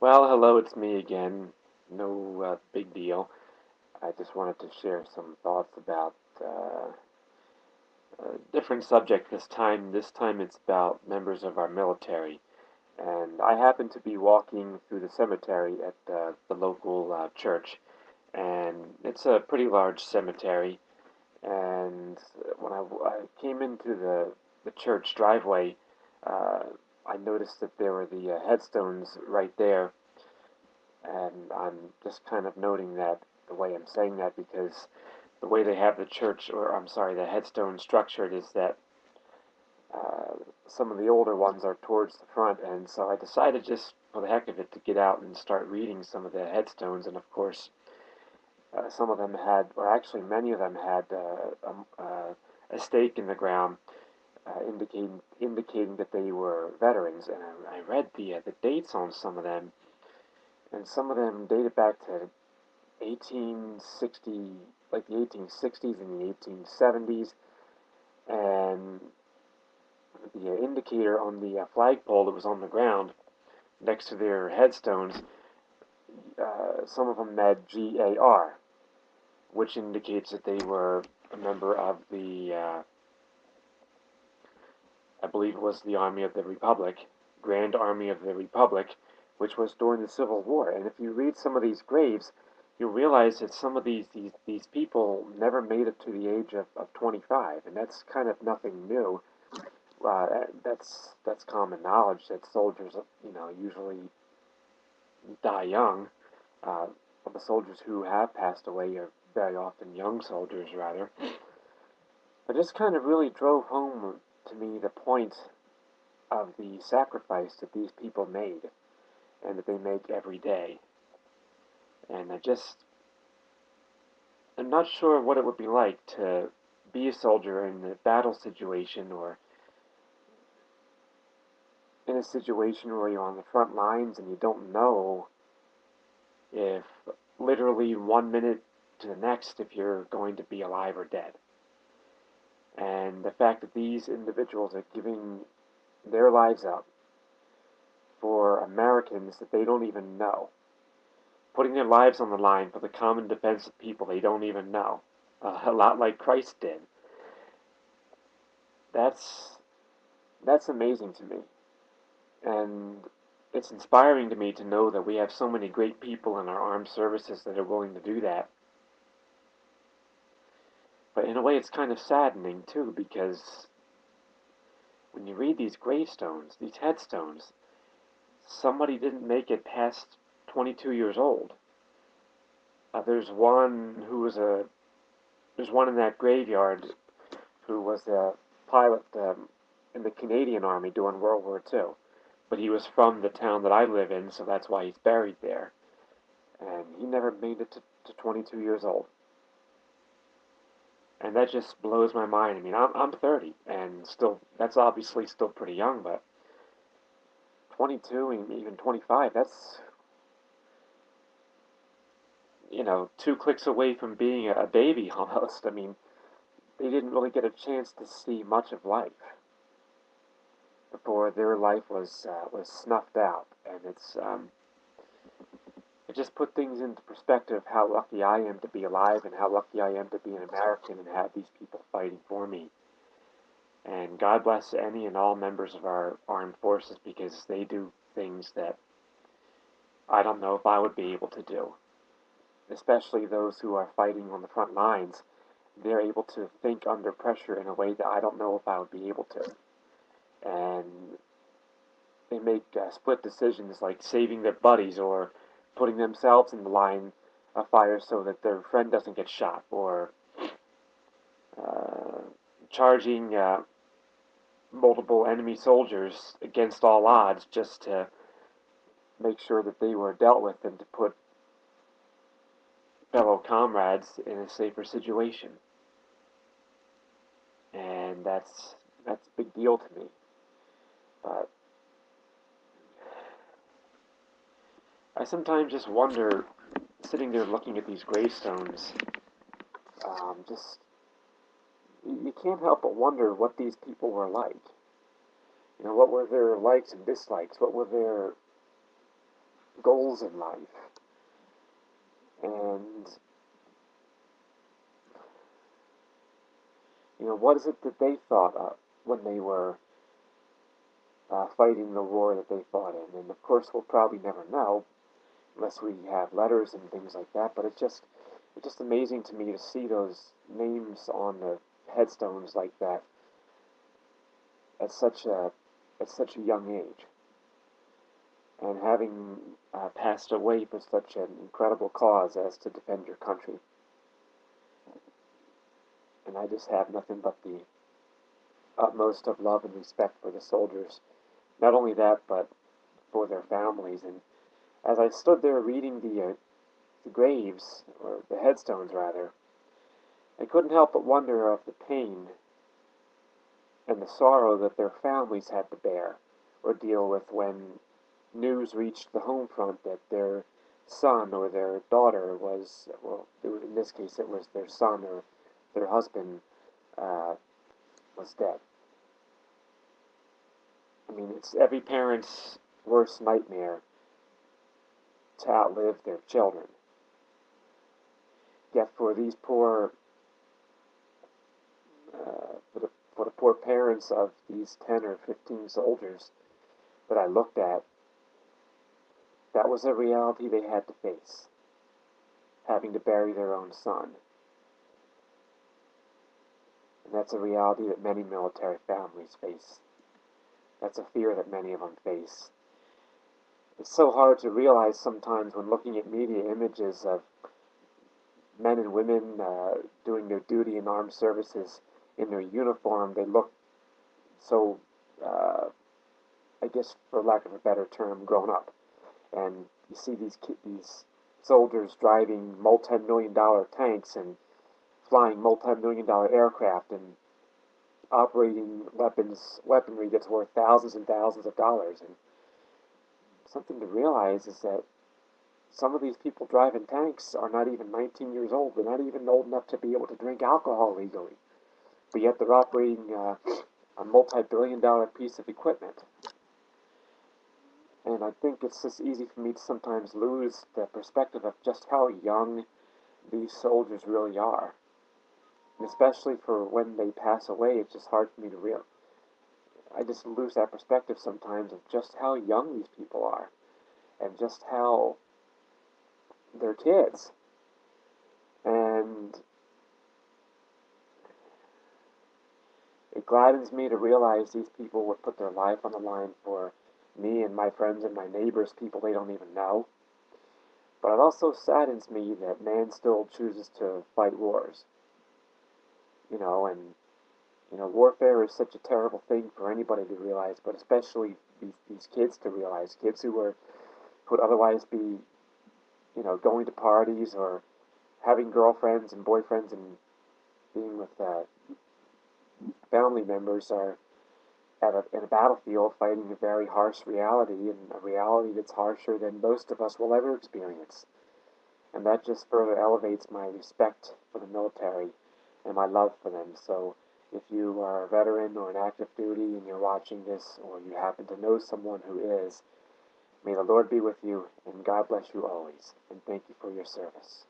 Well, hello, it's me again. No big deal. I just wanted to share some thoughts about a different subject this time. This time it's about members of our military. And I happened to be walking through the cemetery at the local church. And it's a pretty large cemetery. And when I came into the church driveway, uh, I noticed that there were the headstones right there. And I'm just kind of noting that the way I'm saying that because the way they have the church, or I'm sorry, the headstone structured is that uh, some of the older ones are towards the front, and so I decided just for the heck of it to get out and start reading some of the headstones, and of course, some of them had, or actually many of them had a stake in the ground indicating that they were veterans, and I read the dates on some of them, and some of them dated back to 1860, like the 1860s and the 1870s, and the indicator on the flagpole that was on the ground next to their headstones, some of them had GAR, which indicates that they were a member of I believe it was the Army of the Republic, Grand Army of the Republic, which was during the Civil War. And if you read some of these graves, you realize that some of these people never made it to the age of 25, and that's kind of nothing new. That's common knowledge that soldiers, usually die young. Uh, the soldiers who have passed away are very often young soldiers, rather. But this kind of really drove home to me the point of the sacrifice that these people made and that they make every day. And I'm not sure what it would be like to be a soldier in a battle situation or in a situation where you're on the front lines and you don't know if literally 1 minute to the next if you're going to be alive or dead. And the fact that these individuals are giving their lives up for Americans that they don't even know, putting their lives on the line for the common defense of people they don't even know, a lot like Christ did. That's that's amazing to me, and it's inspiring to me to know that we have so many great people in our armed services that are willing to do that. But in a way, it's kind of saddening too, because when you read these gravestones, these headstones, somebody didn't make it past 22 years old. There's one who was a there's one in that graveyard who was a pilot in the Canadian Army during World War II. But he was from the town that I live in, so that's why he's buried there. And he never made it to 22 years old. And that just blows my mind. I mean, I'm 30, and still, that's obviously still pretty young, but 22 and even 25, that's, 2 clicks away from being a baby almost. I mean, they didn't really get a chance to see much of life before their life was snuffed out, and it just put things into perspective how lucky I am to be alive and how lucky I am to be an American and have these people fighting for me. And God bless any and all members of our armed forces because they do things that I don't know if I would be able to do. Especially those who are fighting on the front lines. They're able to think under pressure in a way that I don't know if I would be able to. And they make split decisions like saving their buddies or putting themselves in the line of fire so that their friend doesn't get shot, or uh, charging multiple enemy soldiers against all odds just to make sure that they were dealt with and to put fellow comrades in a safer situation. And that's a big deal to me. But I sometimes just wonder, sitting there looking at these gravestones, just you can't help but wonder what these people were like. What were their likes and dislikes? What were their goals in life. And, what is it that they thought of when they were fighting the war that they fought in? And of course, we'll probably never know unless we have letters and things like that. But it's just amazing to me to see those names on the headstones like that at such a young age, and having passed away for such an incredible cause as to defend your country. And I just have nothing but the utmost of love and respect for the soldiers. Not only that, but for their families. And as I stood there reading the graves, or the headstones rather, I couldn't help but wonder of the pain and the sorrow that their families had to bear or deal with when news reached the home front that their son or their daughter was, well, in this case it was their son or their husband uh, was dead. I mean, it's every parent's worst nightmare to outlive their children. Yet for these poor, for the poor parents of these 10 or 15 soldiers that I looked at, that was a reality they had to face, having to bury their own son. And that's a reality that many military families face. That's a fear that many of them face. It's so hard to realize sometimes when looking at media images of men and women doing their duty in armed services in their uniform. They look so, uh, I guess, for lack of a better term, grown up. And you see these soldiers driving multi-million-dollar tanks and flying multi-million-dollar aircraft and operating weaponry that's worth thousands and thousands of dollars. And something to realize is that some of these people driving tanks are not even 19 years old. They're not even old enough to be able to drink alcohol legally. But yet they're operating a multi-billion-dollar piece of equipment. And I think it's just easy for me to sometimes lose the perspective of just how young these soldiers really are. And especially for when they pass away, it's just hard for me to realize. I just lose that perspective sometimes of just how young these people are, and just how they're kids. And it gladdens me to realize these people would put their life on the line for me and my friends and my neighbors, people they don't even know. But it also saddens me that man still chooses to fight wars. And warfare is such a terrible thing for anybody to realize, but especially these kids to realize. Kids who would otherwise be, going to parties or having girlfriends and boyfriends and being with family members are in a battlefield fighting a very harsh reality, and a reality that's harsher than most of us will ever experience. And that just further elevates my respect for the military and my love for them. So if you are a veteran or an active duty and you're watching this, or you happen to know someone who is, may the Lord be with you, and God bless you always. And thank you for your service.